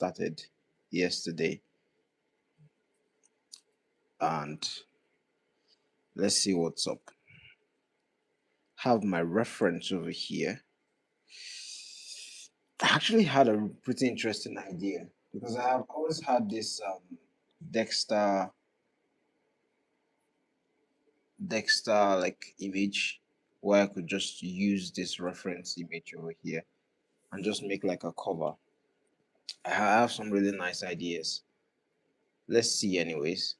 started yesterday, and let's see what's up. Have my reference over here. I actually had a pretty interesting idea because I have always had this Dexter Dexter like image where I could just use this reference image over here and just make like a cover. I have some really nice ideas. Let's see, anyways.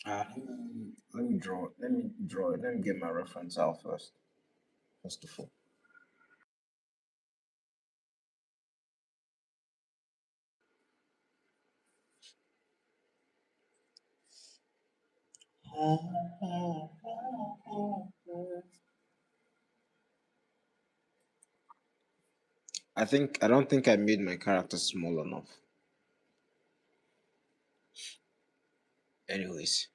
Let me draw. Let me draw it. Let me get my reference out first. First of all, I don't think I made my character small enough. Anyways,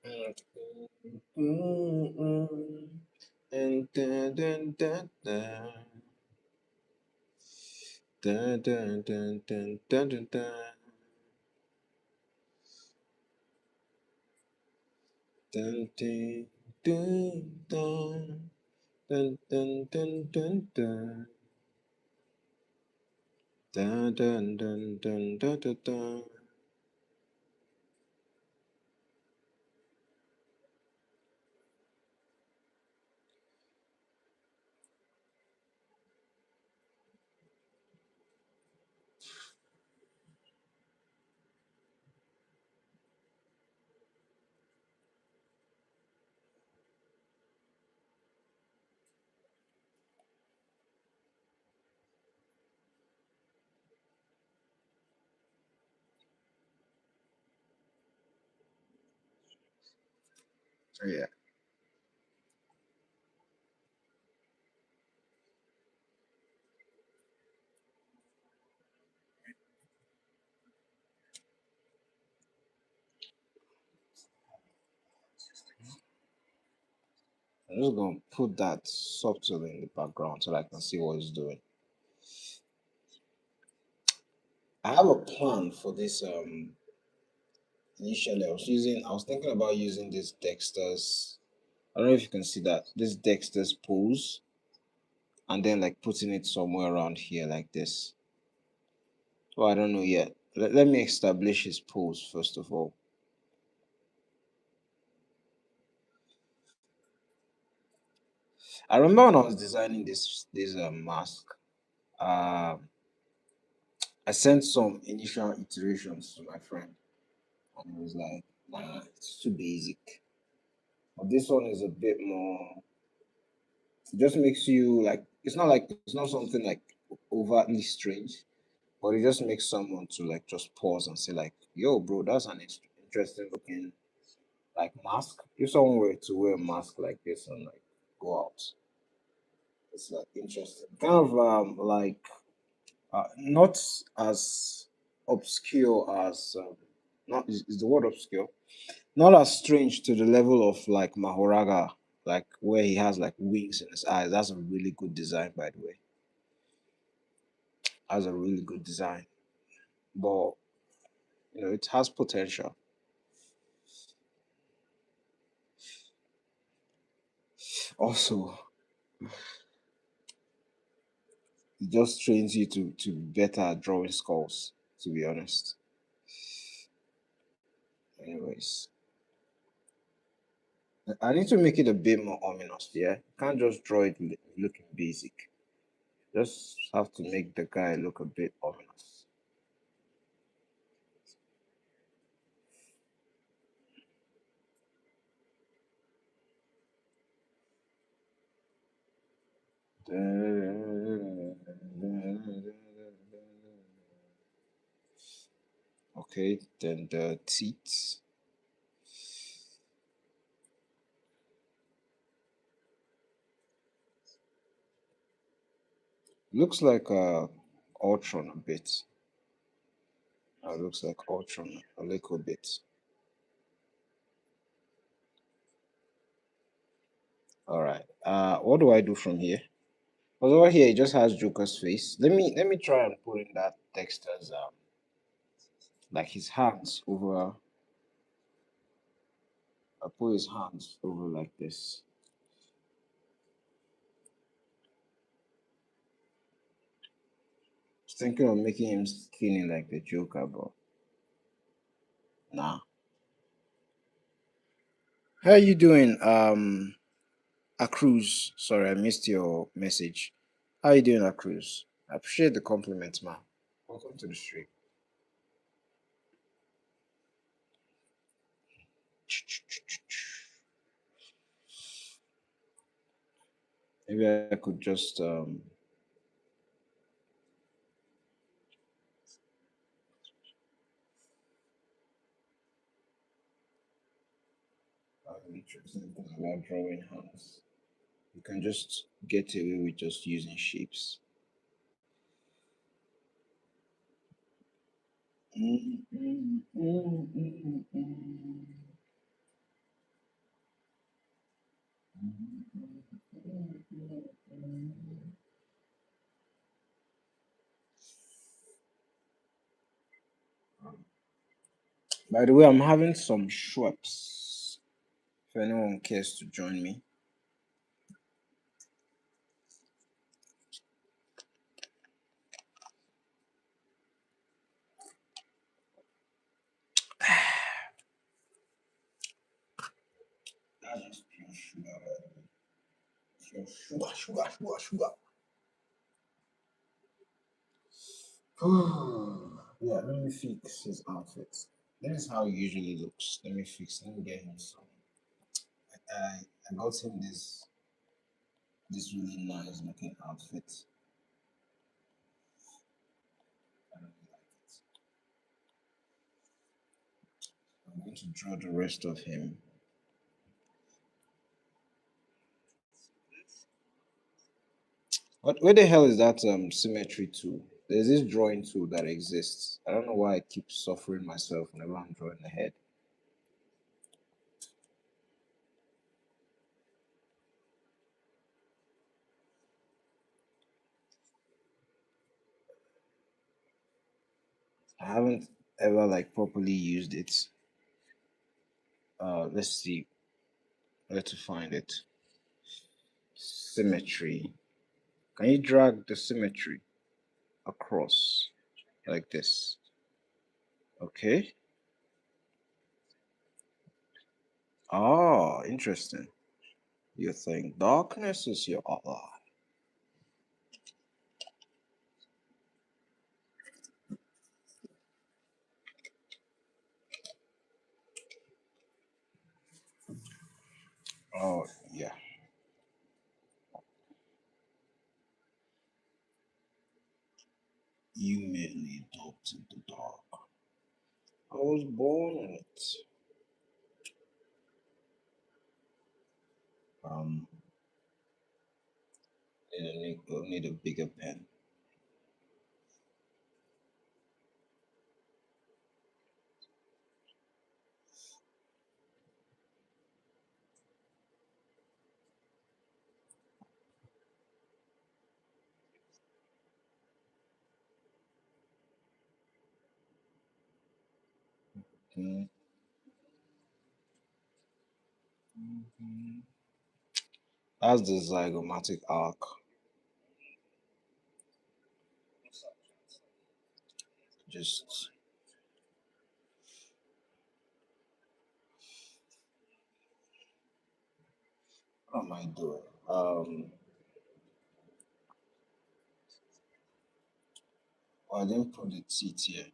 and dun, dun, dun, dun, dun, dun, dun, dun, dun, dun, dun. Dun, dun, dun, dun, dun, dun, dun, dun, dun. Dun, dun, dun, dun, dun, dun, dun. So yeah, I'm just gonna put that subtly in the background so that I can see what it's doing. I have a plan for this. Initially, I was thinking about using this Dexter's. I don't know if you can see that this Dexter's pose, and then like putting it somewhere around here like this. Well, I don't know yet. Let me establish his pose first of all. I remember when I was designing this mask. Uh, I sent some initial iterations to my friend, and he was like, "Nah, it's too basic." But this one is a bit more. It just makes you like it's not something like overtly strange, but it just makes someone to like just pause and say like, "Yo, bro, that's an interesting looking like mask." If someone were to wear a mask like this and like go out, it's like interesting. Kind of like not as obscure as not is the word obscure, not as strange to the level of like Mahoraga, like where he has like wings in his eyes. That's a really good design, by the way. That's a really good design, but it has potential. Also, it just trains you to be better at drawing skulls. To be honest, anyways, I need to make it a bit more ominous. Yeah, can't just draw it looking basic. Just have to make the guy look a bit ominous. Okay, then the teeth. Looks like Ultron a bit. looks like Ultron a little bit. All right. What do I do from here? Because over here it just has Joker's face. Let me try and put in that text as like his hands over. I put his hands over like this. Was thinking of making him skinny like the Joker, but nah. How you doing? A cruise. Sorry, I missed your message. How you doing, a cruise? I appreciate the compliment, man. Welcome to the stream. Maybe I could just something about drawing hands. You can just get away with just using shapes. By the way, I'm having some Schweppes. If anyone cares to join me. That's just pure sugar, by the way. Pure sugar, sugar, sugar, sugar. Yeah, let me fix his outfit. This is how he usually looks. Let me get him some. I got him this really nice looking outfit. I really like it. I'm going to draw the rest of him. What where the hell is that symmetry tool? There's this drawing tool that exists. I don't know why I keep suffering myself whenever I'm drawing the head. I haven't ever like properly used it. Let's see where to find it. Symmetry. Can you drag the symmetry across like this? Okay. Oh, interesting. You think darkness is your ally. Oh, yeah. You merely adopted the dark. I was born in it. Um, need a bigger pen. Mm, mhm. That's the zygomatic arc. Just what am I doing? I didn't put the teeth here.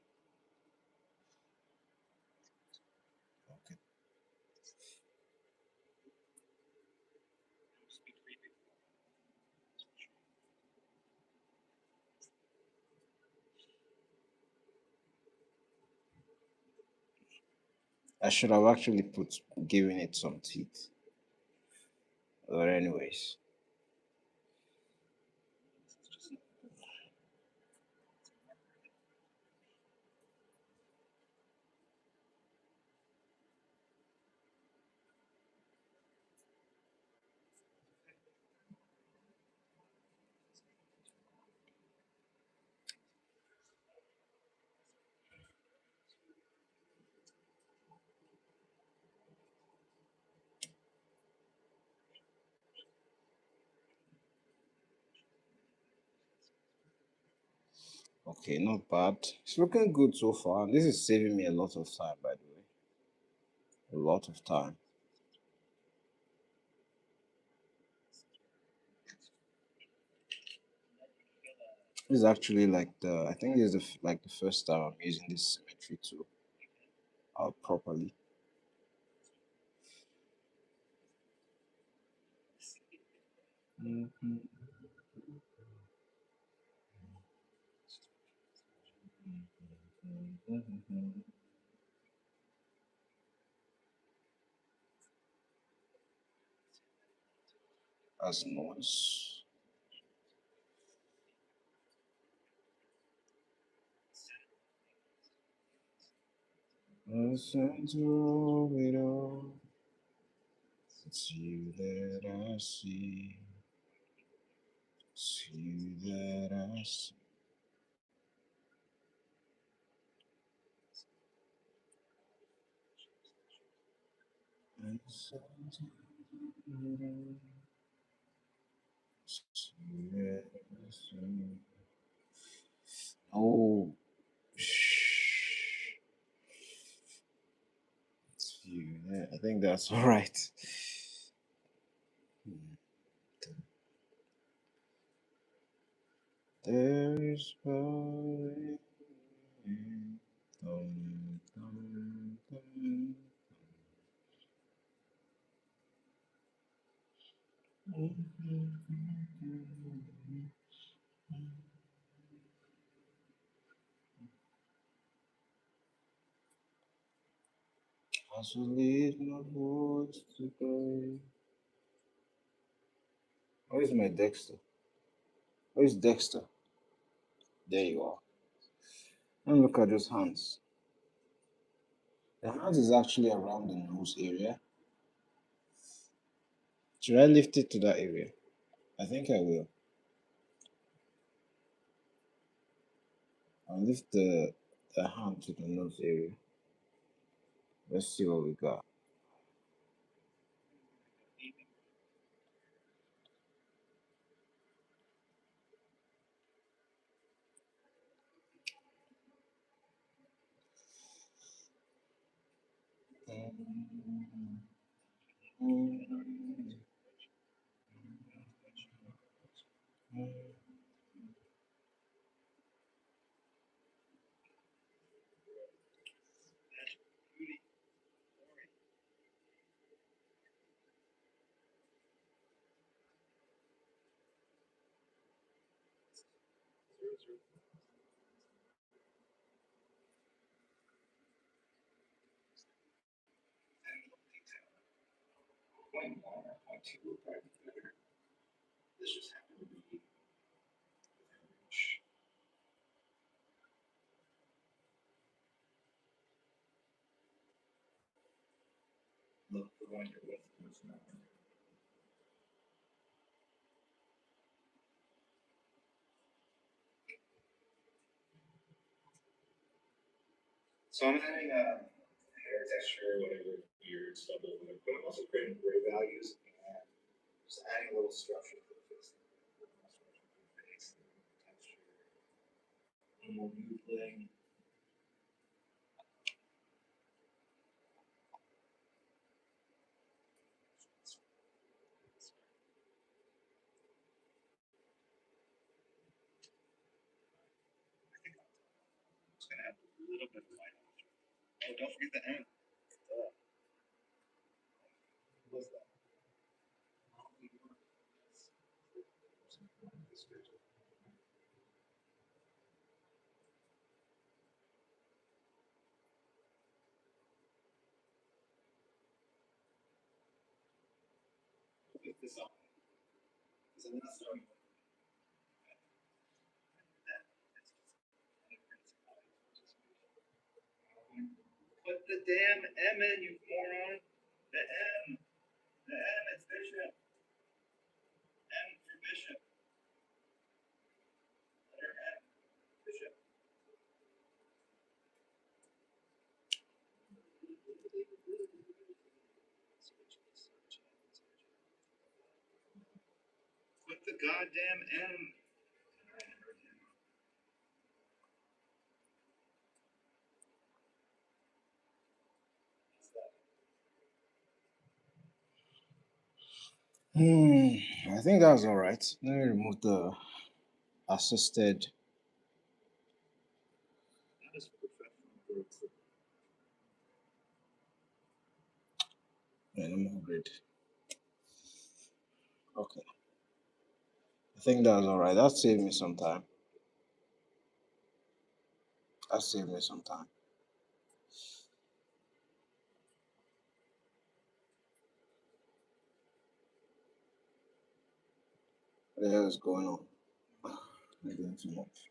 Okay. I should have actually put given it some teeth. But anyways, Okay, not bad. It's looking good so far. This is saving me a lot of time, by the way. A lot of time. This is actually like I think this is like the first time I'm using this symmetry tool properly. Mhm. As noise. The center of it all. It's you that I see. It's you that I see. The center of it all. It's you that I see. Oh, shh. It's you. Yeah, I think that's all right. There's power in dum, dum, dum. As I leave my voice today. Where's my Dexter? Where's Dexter? There you are. And look at those hands. The hands is actually around the nose area. Should I lift it to that area? I think I will. I'll lift the hand to the nose area. Let's see what we got. Hmm, I think that's all right. Let me remove the assisted. Yeah, let me upgrade. Okay, I think that's all right. That saved me some time. That saved me some time. What the hell is going on? I'm doing too much.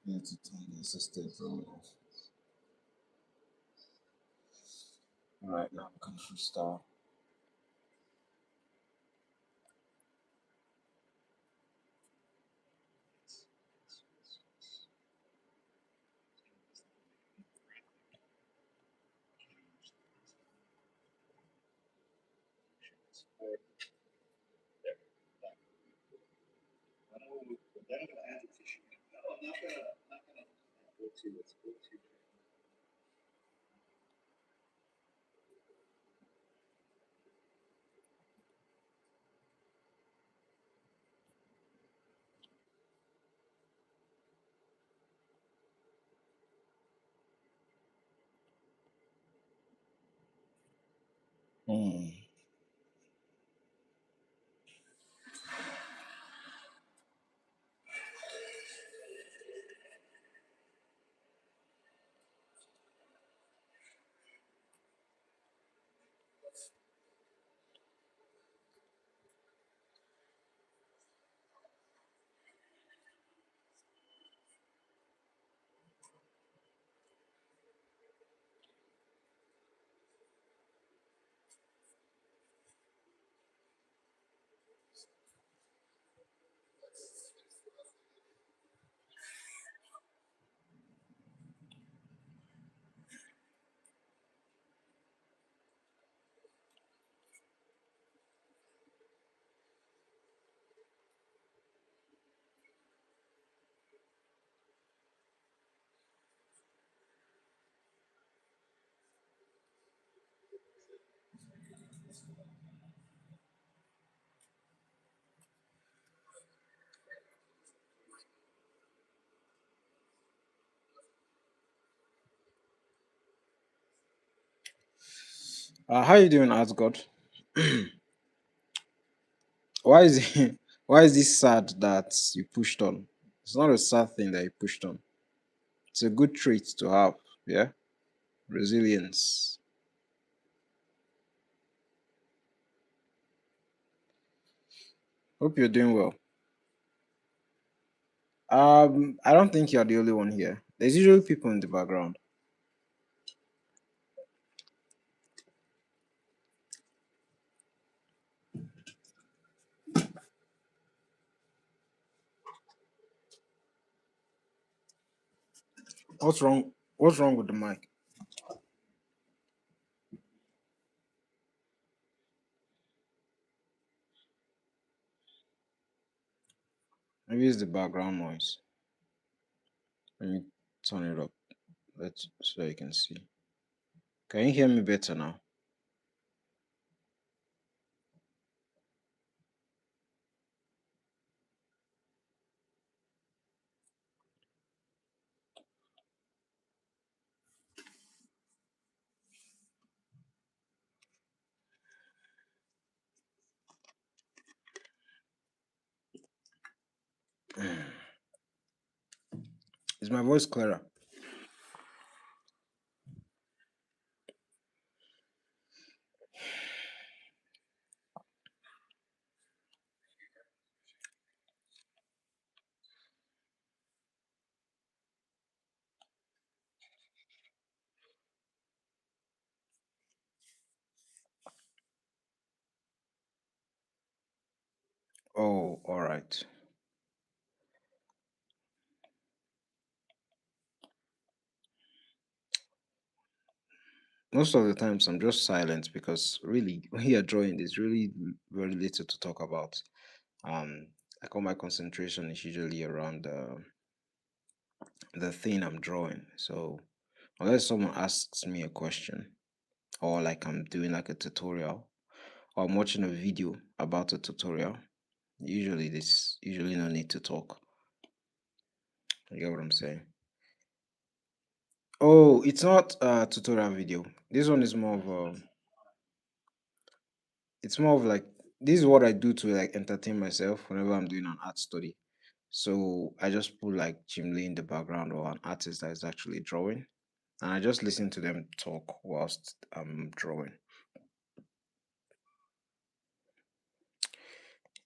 Need to turn the assisted off. All right, now we can freestyle. Hmm. How you doing, Asgod? Why is it, why is this sad that you pushed on? It's not a sad thing that you pushed on. It's a good trait to have. Yeah, resilience. Hope you're doing well. I don't think you're the only one here. There's usually people in the background. What's wrong? What's wrong with the mic? Maybe it's the background noise. Let me turn it up. Let's so you can see. Can you hear me better now? Is my voice clearer? Oh, all right. Most of the times I'm just silent because really when you're drawing there's really very little to talk about. Um, like all my concentration is usually around the thing I'm drawing. So unless someone asks me a question, or like I'm doing like a tutorial, or I'm watching a video about a tutorial, usually no need to talk. You get what I'm saying? Oh, it's not a tutorial video. This one is more of a, it's more of like, this is what I do to like entertain myself whenever I'm doing an art study. So I just put like Jim Lee in the background, or an artist that is actually drawing, and I just listen to them talk whilst I'm drawing.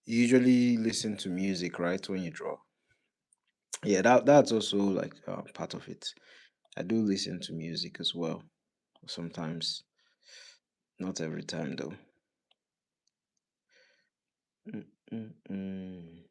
You usually listen to music, right, when you draw? Yeah, that's also like part of it. I do listen to music as well sometimes, not every time though. Mm, mm, mm.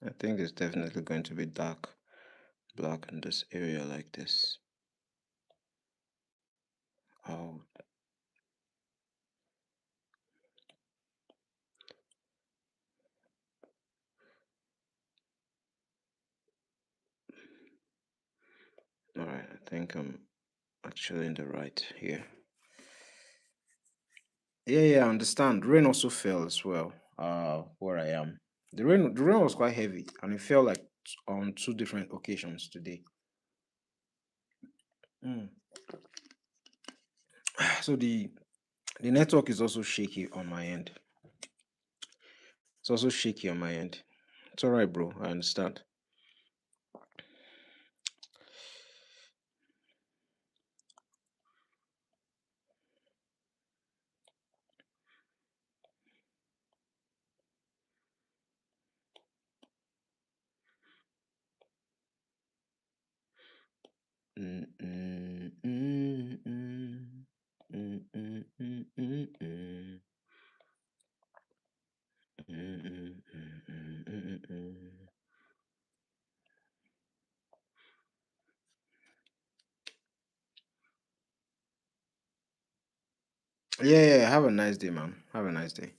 I think it's definitely going to be dark black in this area like this. Oh, all right. I think I'm actually in the right here. Yeah, I understand. Rain also fell as well. Where I am, the rain was quite heavy, and it fell like on two different occasions today. Mm. So the network is also shaky on my end. It's also shaky on my end. It's all right, bro. I understand. Mm, mm, mm, mm. Mm, mm, mm, mm, mm. Mm, mm, mm, mm, mm, mm. Yeah. Have a nice day, man. Have a nice day.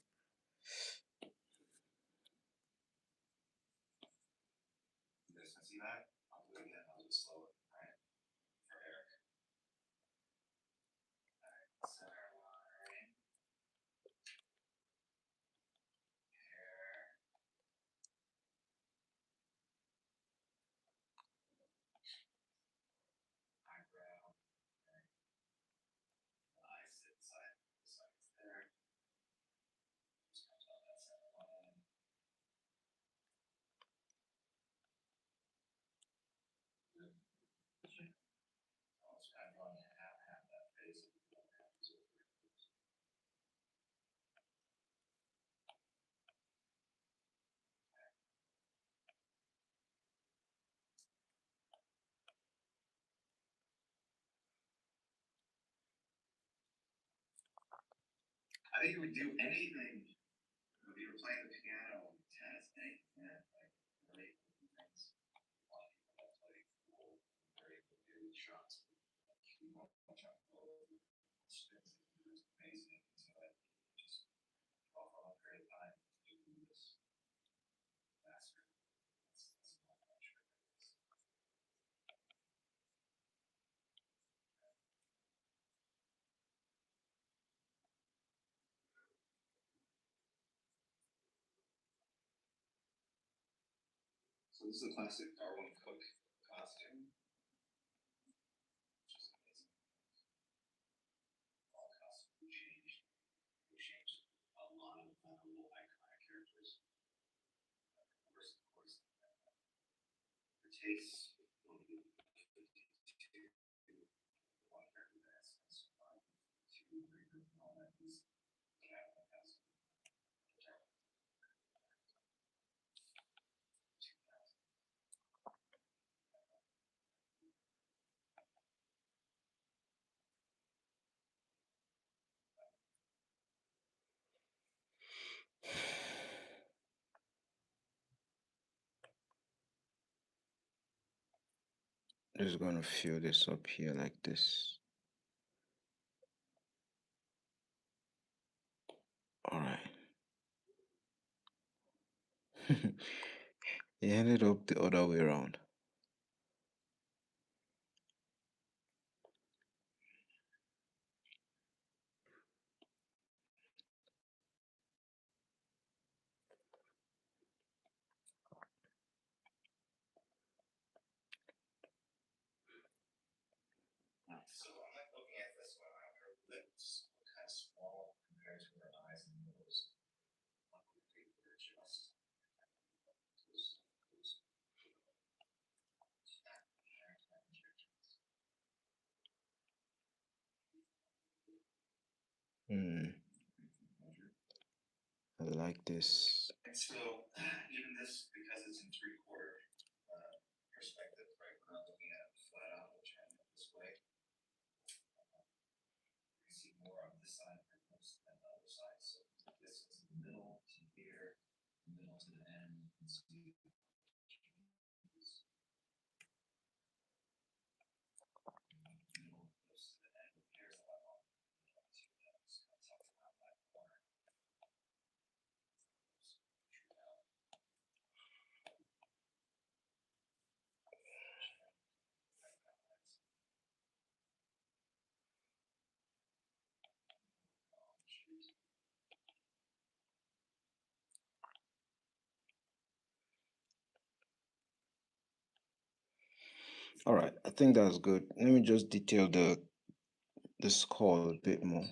Just gonna fill this up here like this. All right. It ended up the other way around. Hmm. I like this. All right, I think that's good. Let me just detail the skull a bit more.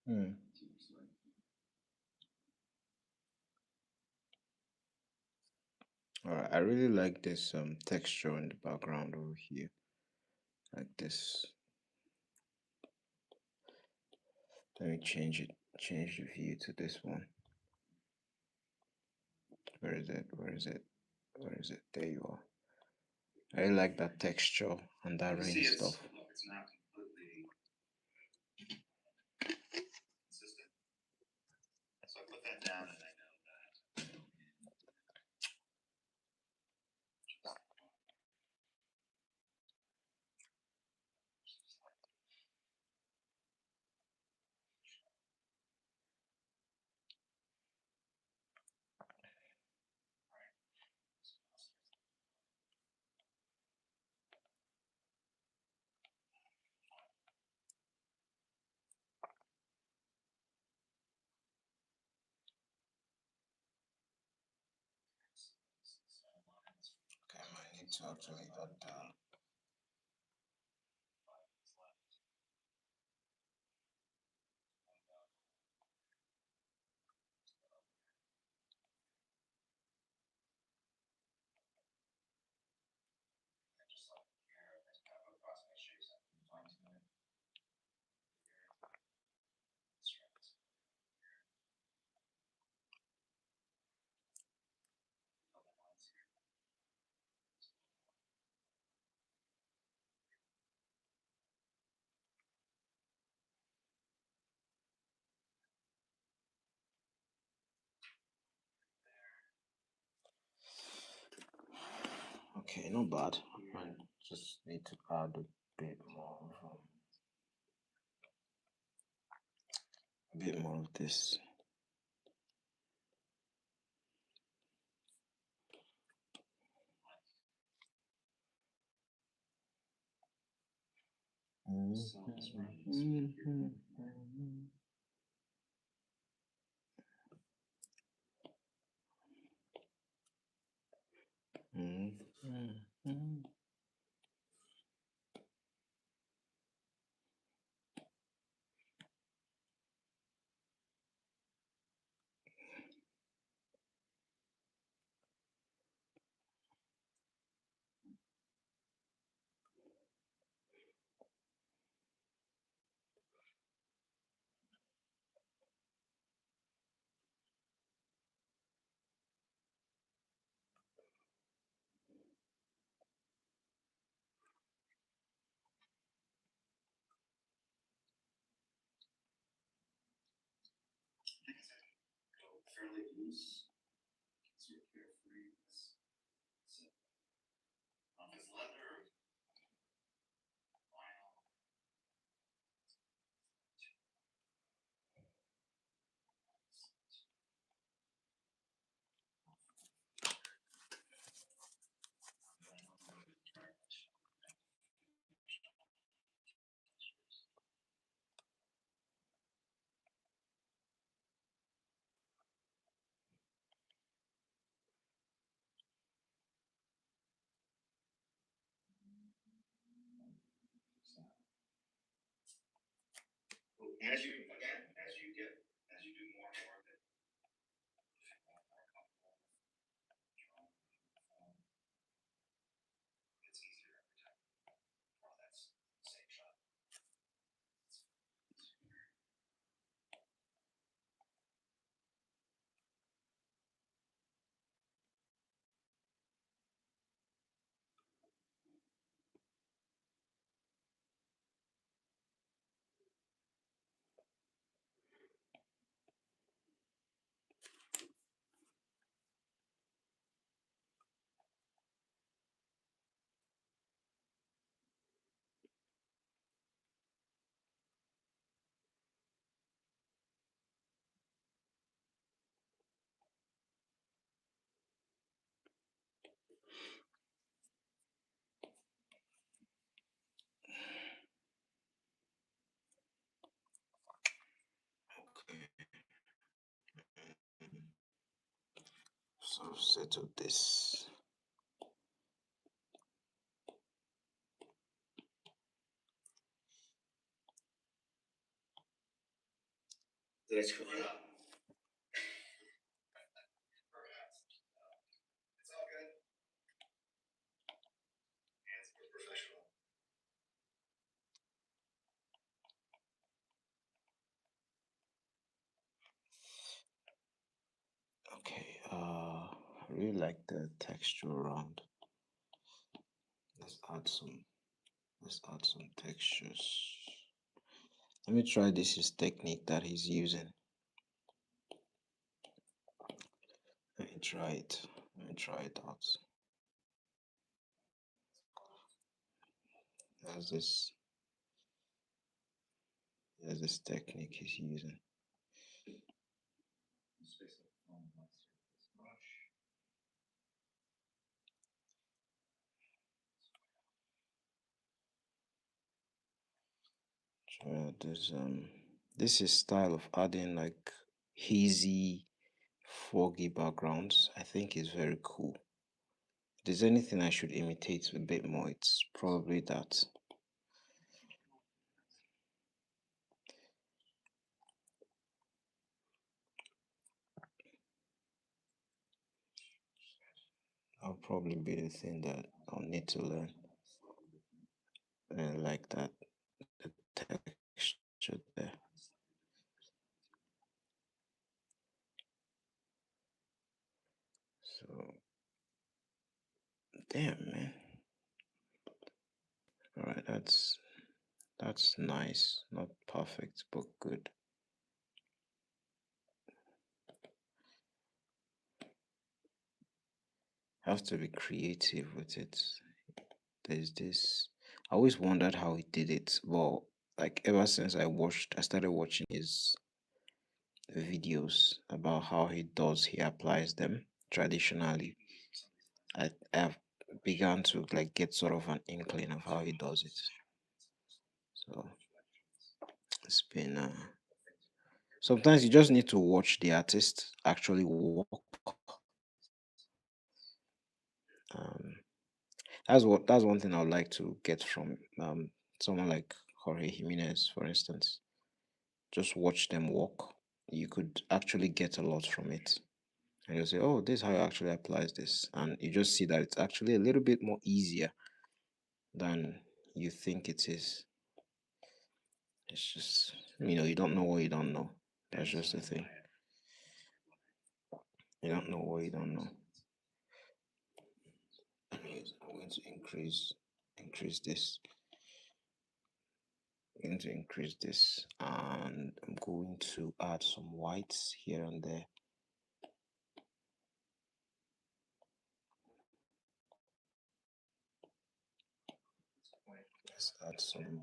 Hmm. All right, I really like this texture in the background over here, like this. Let me change the view to this one. Where is it? Where is it? Where is it? There you are. I like that texture and that rain stuff. Okay, I might need to actually add that. Okay, not bad. I just need to add a bit more of this. So settle this. Let's go. Okay, I really like the texture around. Let's add some textures. Let me try this his technique that he's using. Let me try it. Let me try it out. There's this technique he's using. This is style of adding like hazy, foggy backgrounds. I think is very cool. If there's anything I should imitate a bit more, it's probably that. That'll probably be the thing that I'll need to learn. And like that, the texture there. So, damn man. All right, that's nice. Not perfect, but good. Have to be creative with it. There's this. I always wondered how he did it. Well, like ever since I started watching his videos about how he applies them traditionally. I've begun to like get sort of an inkling of how he does it. So it's been sometimes you just need to watch the artist actually work. Um, that's one thing I would like to get from someone like Jorge Jimenez, for instance. Just watch them walk. You could actually get a lot from it. And you'll say, oh, this is how it actually applies this. And you just see that it's actually a little bit more easier than you think it is. It's just, you don't know what you don't know. That's just the thing. You don't know what you don't know. Anyways, I'm going to increase this. I'm going to increase this, and I'm going to add some whites here and there. Let's add some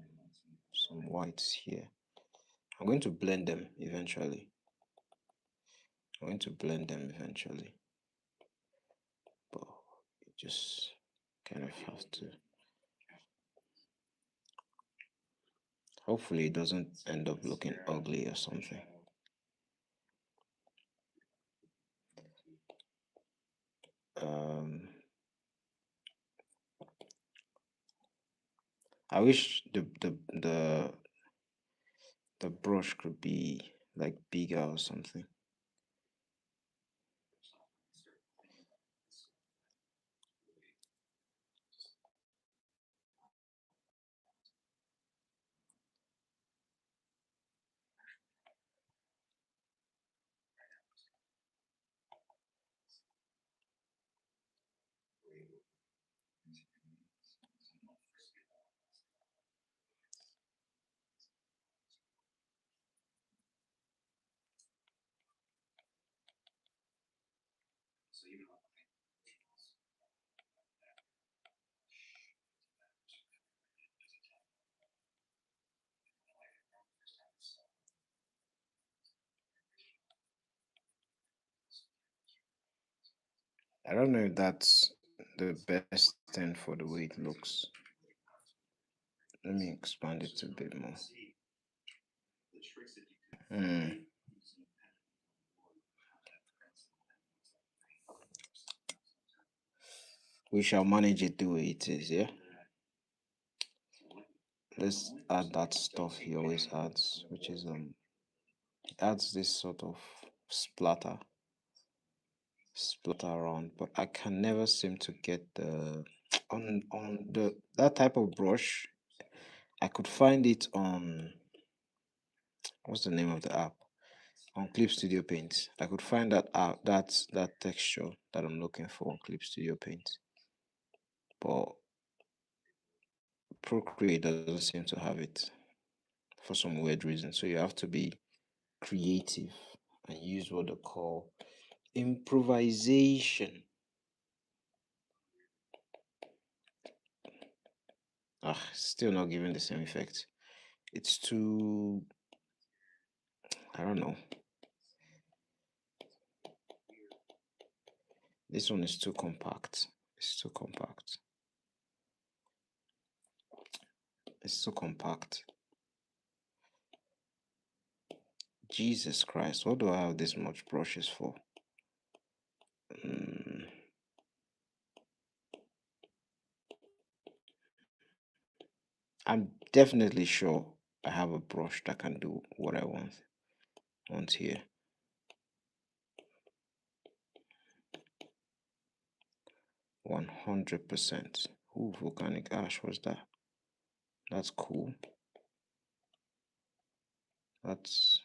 whites here. I'm going to blend them eventually. I'm going to blend them eventually, but you just kind of have to. Hopefully, it doesn't end up looking ugly or something. Um, I wish the brush could be like bigger or something. I don't know if that's the best thing for the way it looks. Let me expand it a bit more. Hmm. We shall manage it the way it is, yeah? Let's add that stuff he always adds, which is he adds this sort of splatter around, but I can never seem to get the on the that type of brush. I could find it on what's the name of the app? On Clip Studio Paint. I could find that out that texture that I'm looking for on Clip Studio Paint. But Procreate doesn't seem to have it for some weird reason. So you have to be creative and use what they call improvisation. Still not giving the same effect. It's too, I don't know. This one is too compact. It's too compact. It's too compact. Jesus Christ, what do I have this much brushes for? Mm, I'm definitely sure I have a brush that can do what I want here. 100%. Ooh, volcanic ash, what's that? That's cool. That's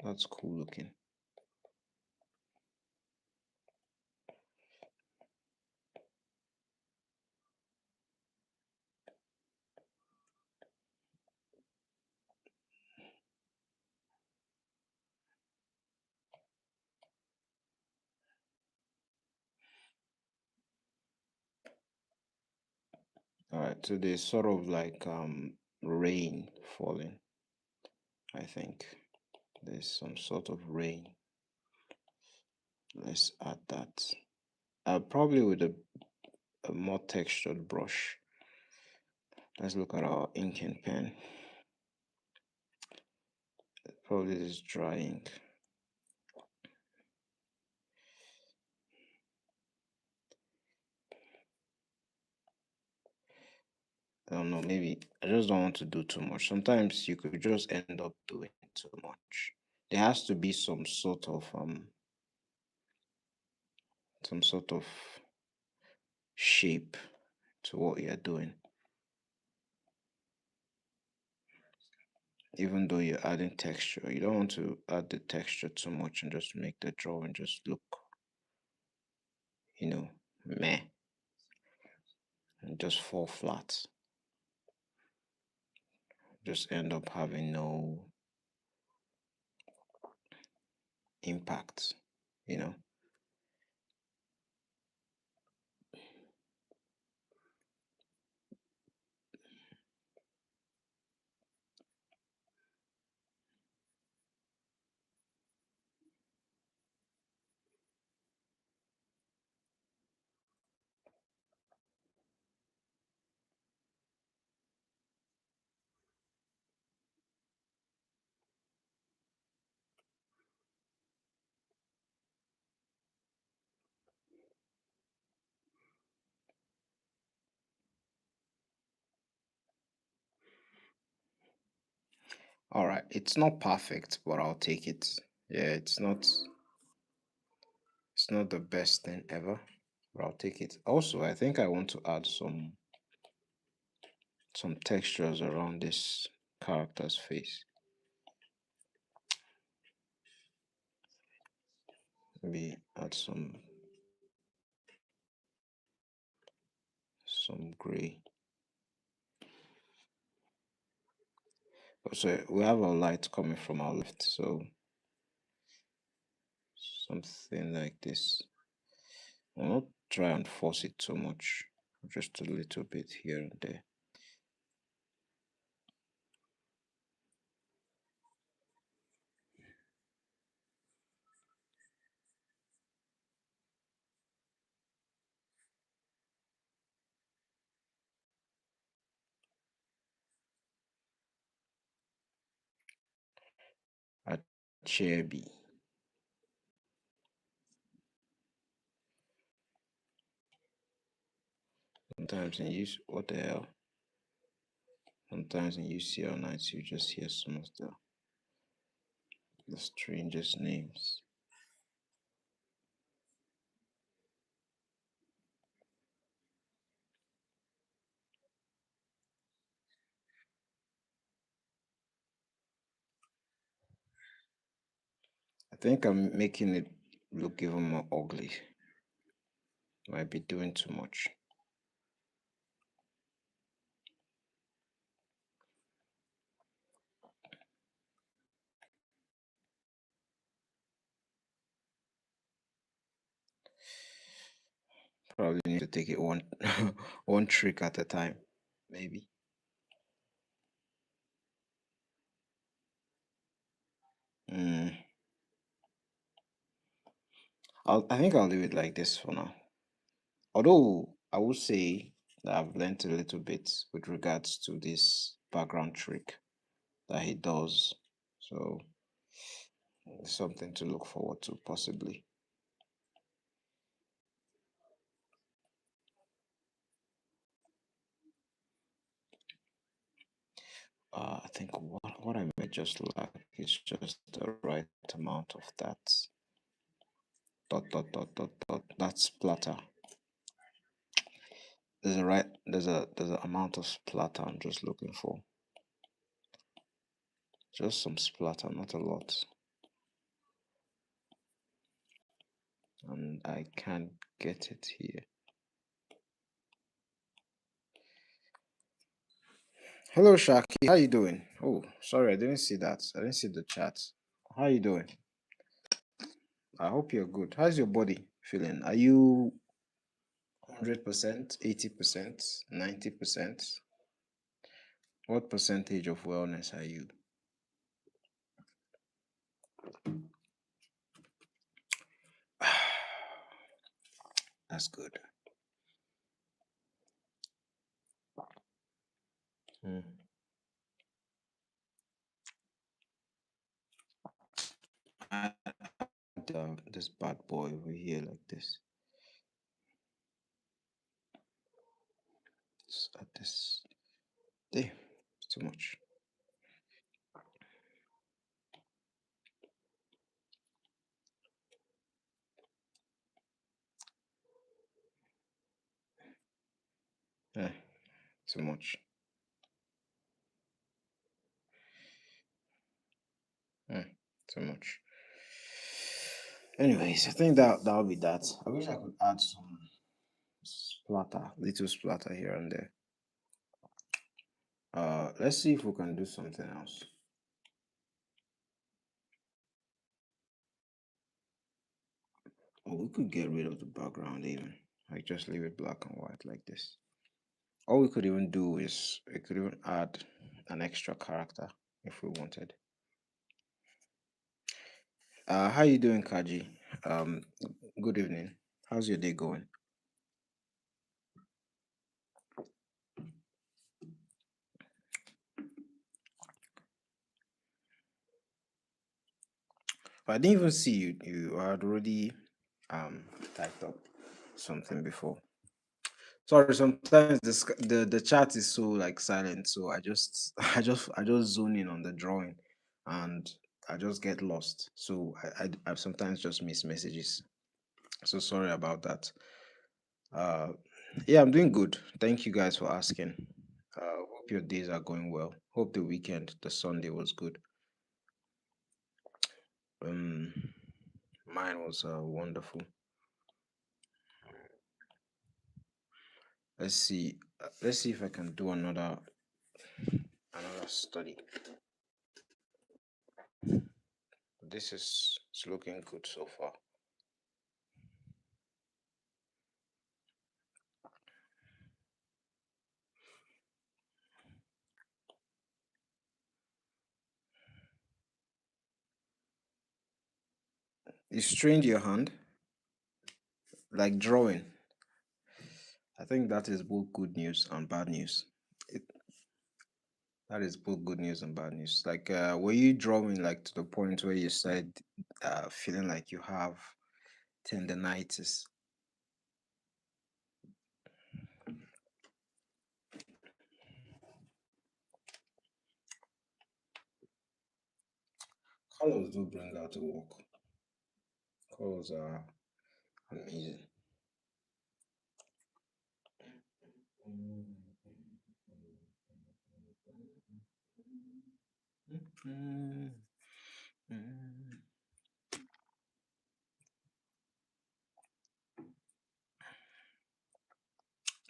that's cool looking. All right, so there's sort of like rain falling. I think there's some sort of rain. Let's add that. Probably with a more textured brush. Let's look at our ink and pen. Probably this is dry ink. I don't know, maybe I just don't want to do too much. Sometimes you could just end up doing too much. There has to be some sort of shape to what you're doing. Even though you're adding texture, you don't want to add the texture too much and just make the drawing just look, meh, and just fall flat. Just end up having no impact, you know. All right, it's not perfect, but I'll take it. Yeah, it's not the best thing ever, but I'll take it. Also, I think I want to add some textures around this character's face. Maybe add some gray. So we have a light coming from our left, so something like this. I'll not try and force it too much, just a little bit here and there. A chair B. Sometimes in use what the hell? Sometimes in UCL nights you just hear some of the strangest names. I think I'm making it look even more ugly. Might be doing too much. Probably need to take it one one trick at a time, maybe. Mm, I think I'll leave it like this for now. Although I would say that I've learned a little bit with regards to this background trick that he does. So it's something to look forward to, possibly. I think what I may just lack is just the right amount of that that splatter. There's an amount of splatter I'm just looking for. Just some splatter, not a lot. And I can't get it here. Hello Shaki, how you doing? Oh, sorry, I didn't see that. I didn't see the chat. How you doing? I hope you're good. How's your body feeling? Are you 100%, 80%, 90%? What percentage of wellness are you? That's good. Mm. I this bad boy over here like this. At this. There. It's too much. Yeah, too much. Mm, too much. Anyways, I think that'll be that. I wish I could add some splatter, little splatter here and there. Let's see if we can do something else. Or we could get rid of the background even. Like just leave it black and white like this. All we could even do is we could even add an extra character if we wanted. How you doing, Kaji? Um, good evening. How's your day going? I didn't even see you. You had already typed up something before. Sorry, sometimes the chat is so like silent, so I just I just zone in on the drawing, and I just get lost. So I sometimes just miss messages. So sorry about that. Uh, yeah, I'm doing good. Thank you guys for asking. Hope your days are going well. Hope the weekend, the Sunday was good. Um, Mine was wonderful. Let's see. Let's see if I can do another study. This is it's looking good so far. You strained your hand, like drawing. I think that is both good news and bad news. It, that is both good news and bad news. Like, were you drawing like to the point where you said, feeling like you have tendonitis? Colors do bring out the work. Colors are amazing.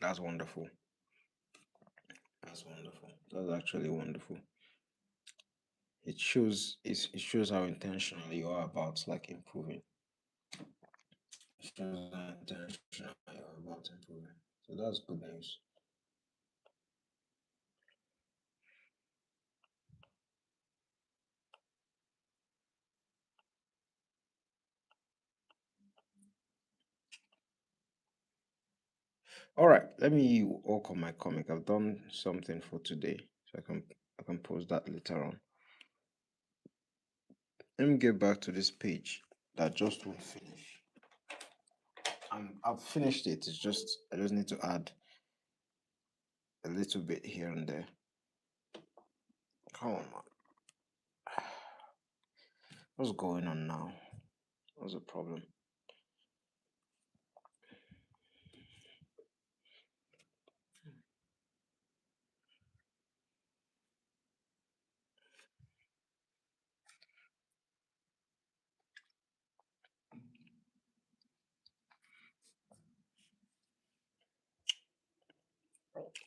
That's wonderful. That's wonderful. That's actually wonderful. It shows how intentional you are about like improving. It shows how intentional you are about improving. So that's good news. All right, let me work on my comic. I've done something for today, so I can post that later on. Let me get back to this page that just won't finish. I've finished it. It's just I just need to add a little bit here and there. Come on, man. What's going on now? What's the problem?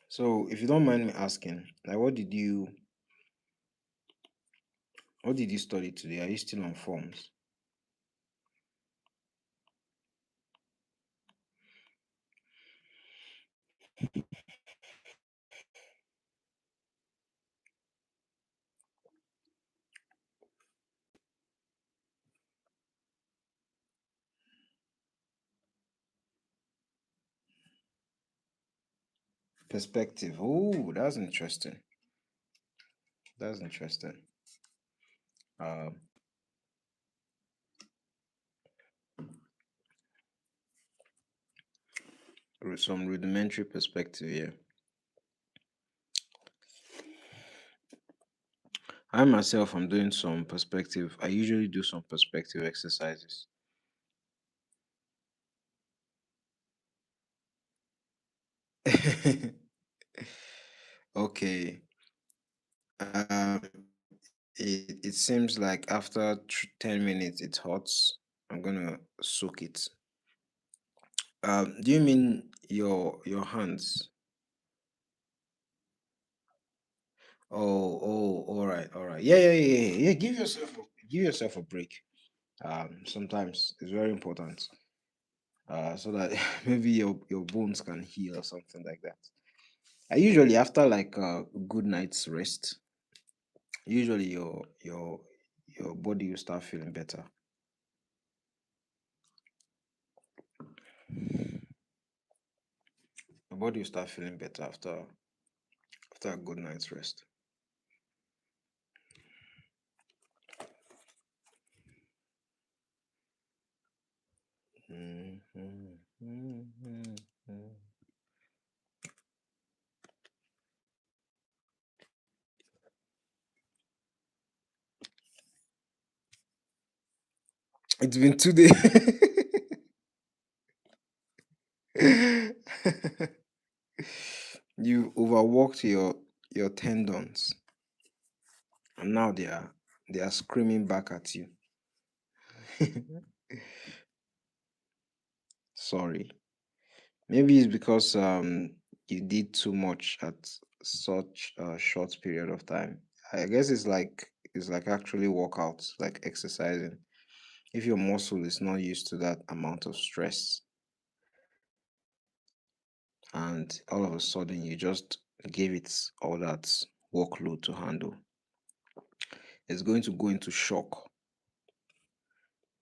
So, if you don't mind me asking, like, what did you study today? Are you still on forms? Perspective. Oh, that's interesting. That's interesting. Um, some rudimentary perspective here. I myself, I'm doing some perspective. I usually do some perspective exercises. Okay. Um, it seems like after 10 minutes it hurts. I'm gonna soak it. Do you mean your hands? Oh, all right, all right. Yeah, yeah, yeah, yeah. Yeah, give yourself a break. Sometimes it's very important. So that maybe your bones can heal or something like that. I usually after like a good night's rest, usually your body will start feeling better. Your body will start feeling better after a good night's rest. Mhm, mhm, mhm. It's been 2 days. You overworked your tendons, and now they are screaming back at you. Sorry. Maybe it's because you did too much at such a short period of time. I guess it's like actually workouts, like exercising. If your muscle is not used to that amount of stress, and all of a sudden you just give it all that workload to handle, it's going to go into shock.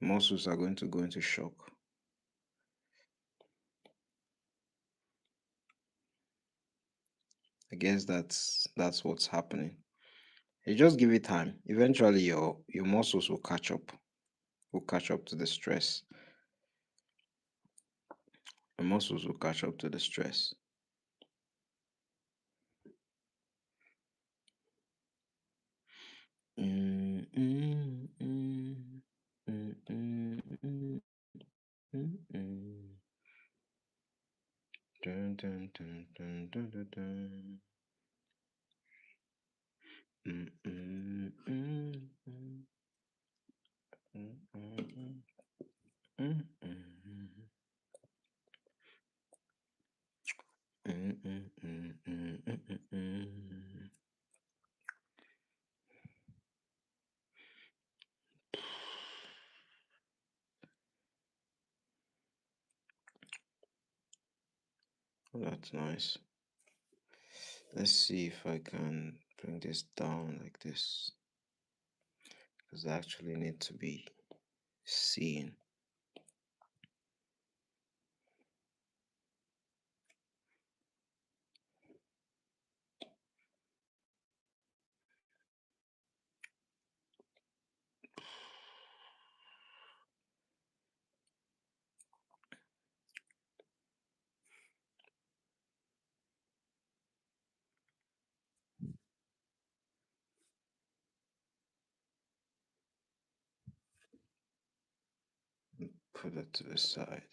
Muscles are going to go into shock. I guess that's what's happening. You just give it time. Eventually your muscles will catch up to the stress. The muscles will catch up to the stress. Mm, mm, mm, mm, mm, mm, mm, mm. Dun, dun, dun, dun, dun, dun, dun. Mm, mm, mm, mm, mm, mm, mm, mm, mm, mm, mm, mm, mm, mm. Oh, that's nice. Let's see if I can bring this down like this, because I actually need to be seen. Put it to the side.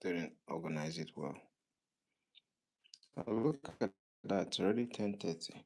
Didn't organize it well. Look at that, it's already 10:30.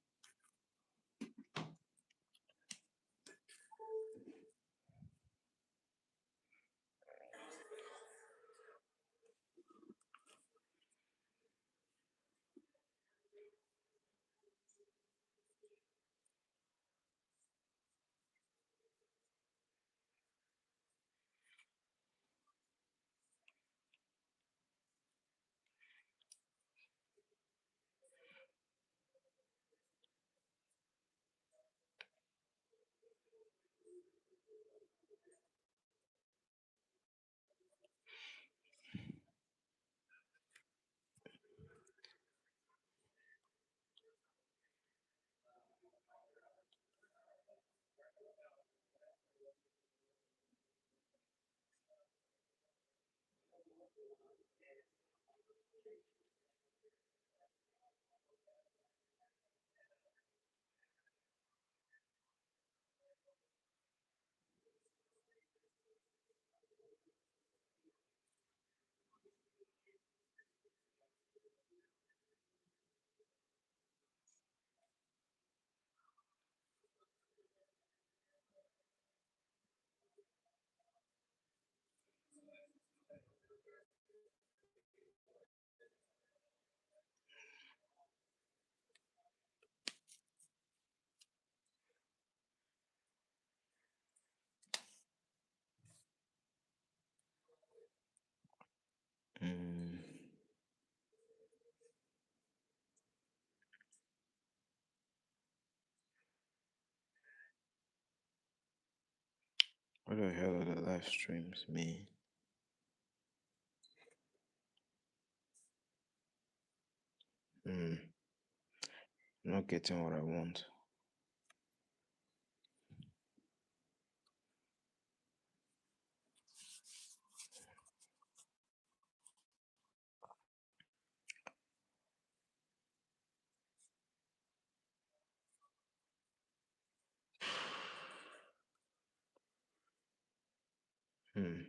Mm, what the hell are the live streams mean? Hmm, not getting what I want. Hmm.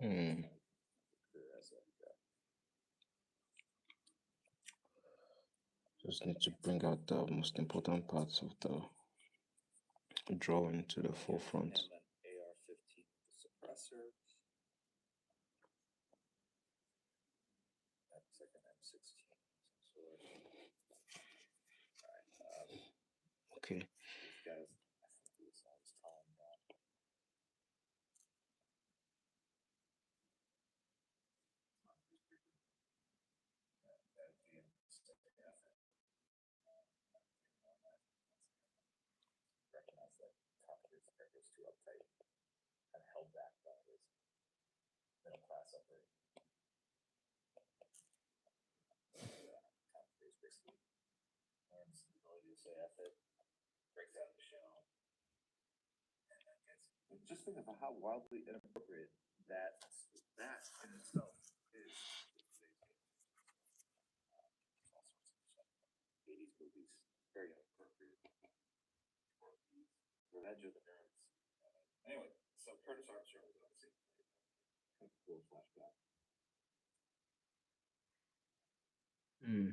Hmm. Just need to bring out the most important parts of the drawing to the forefront. Okay. Hmm.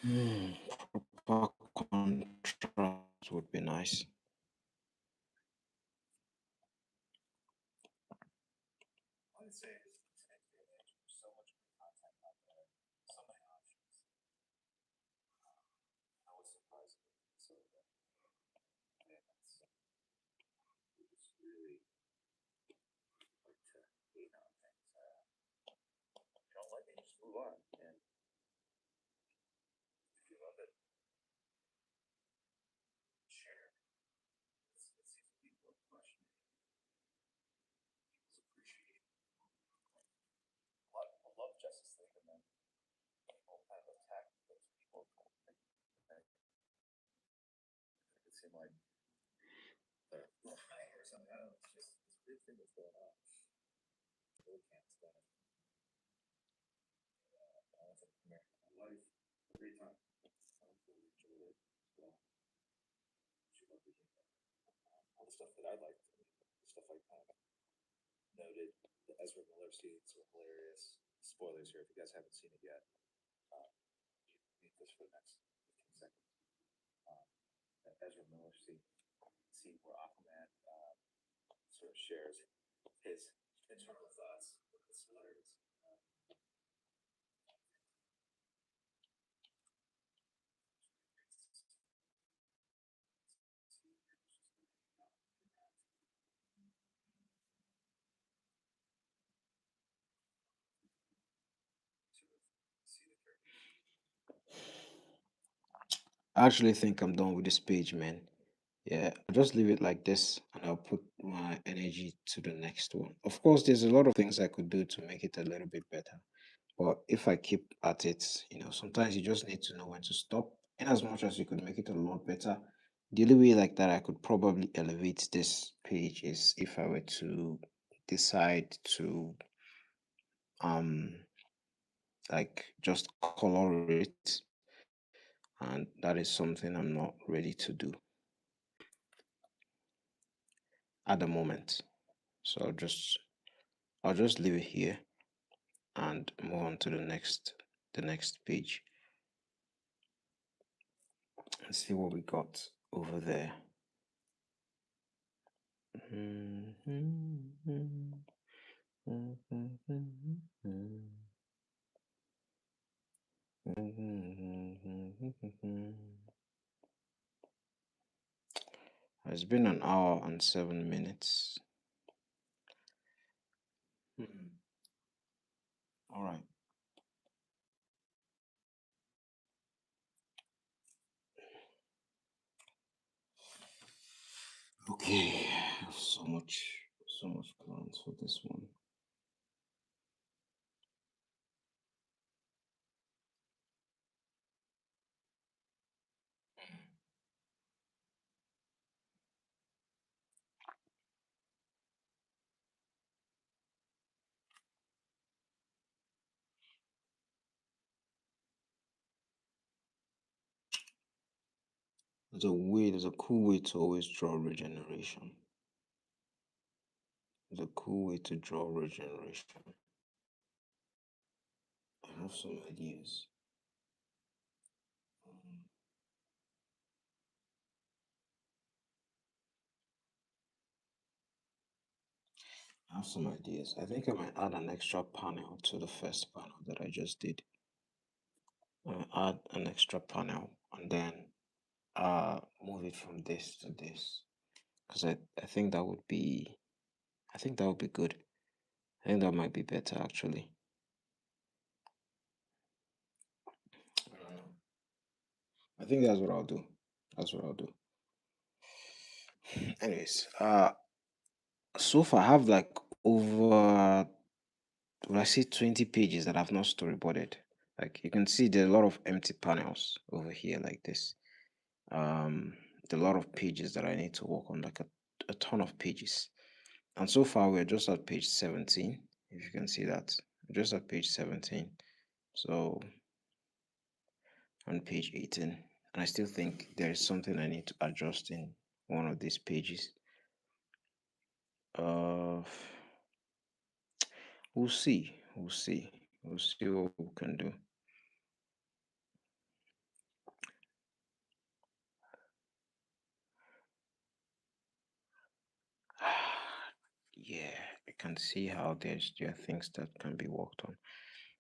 Hmm. Proper contrast would be nice. I actually think I'm done with this page, man. Yeah, I'll just leave it like this and I'll put my energy to the next one. Of course, there's a lot of things I could do to make it a little bit better. But if I keep at it, sometimes you just need to know when to stop. In as much as you could make it a lot better, the only way like that I could probably elevate this page is if I were to decide to um like just color it, and that is something I'm not ready to do at the moment. So I'll just leave it here and move on to the next page and see what we got over there. It's been an hour and 7 minutes. All right. Okay. I have so much plans for this one. There's a cool way to always draw regeneration. There's a cool way to draw regeneration. I have some ideas. I have some ideas. I think I might add an extra panel to the first panel that I just did. Add an extra panel and then move it from this to this. Because I think that would be good. I think that might be better actually. I don't know. I think that's what I'll do. That's what I'll do. Anyways, so far I have like over, when I see 20 pages that I've not storyboarded. Like you can see there are a lot of empty panels over here like this. There are a lot of pages that I need to work on, like a ton of pages. And so far we're just at page 17, if you can see that. We're just at page 17. So on page 18. And I still think there is something I need to adjust in one of these pages. Uh we'll see. We'll see. We'll see what we can do. Yeah, you can see how there are things that can be worked on.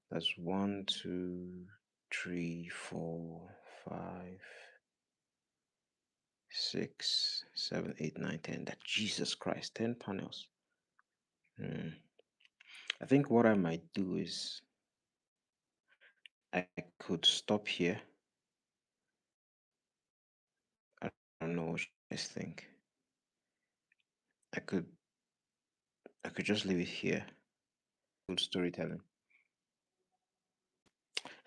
That's 1, 2, 3, 4, 5, 6, 7, 8, 9, 10. That Jesus Christ, 10 panels. I think what I might do is I could stop here. I don't know what you guys think. I could just leave it here. Good storytelling.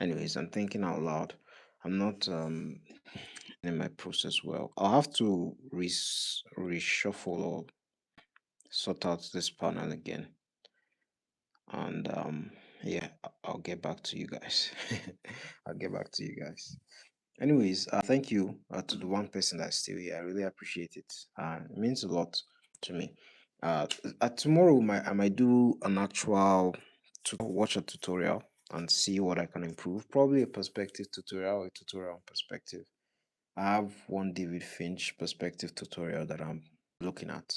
Anyways, I'm thinking out loud. I'm not in my process well. I'll have to reshuffle or sort out this panel again. And yeah, I'll get back to you guys. I'll get back to you guys. Anyways, thank you to the one person that's still here. I really appreciate it. It means a lot to me. Tomorrow, I might do an actual to watch a tutorial and see what I can improve. Probably a perspective tutorial, a tutorial on perspective. I have one David Finch perspective tutorial that I'm looking at.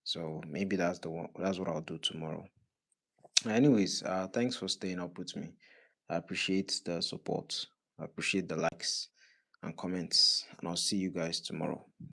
So maybe that's the one. That's what I'll do tomorrow. Anyways, thanks for staying up with me. I appreciate the support. I appreciate the likes and comments, and I'll see you guys tomorrow.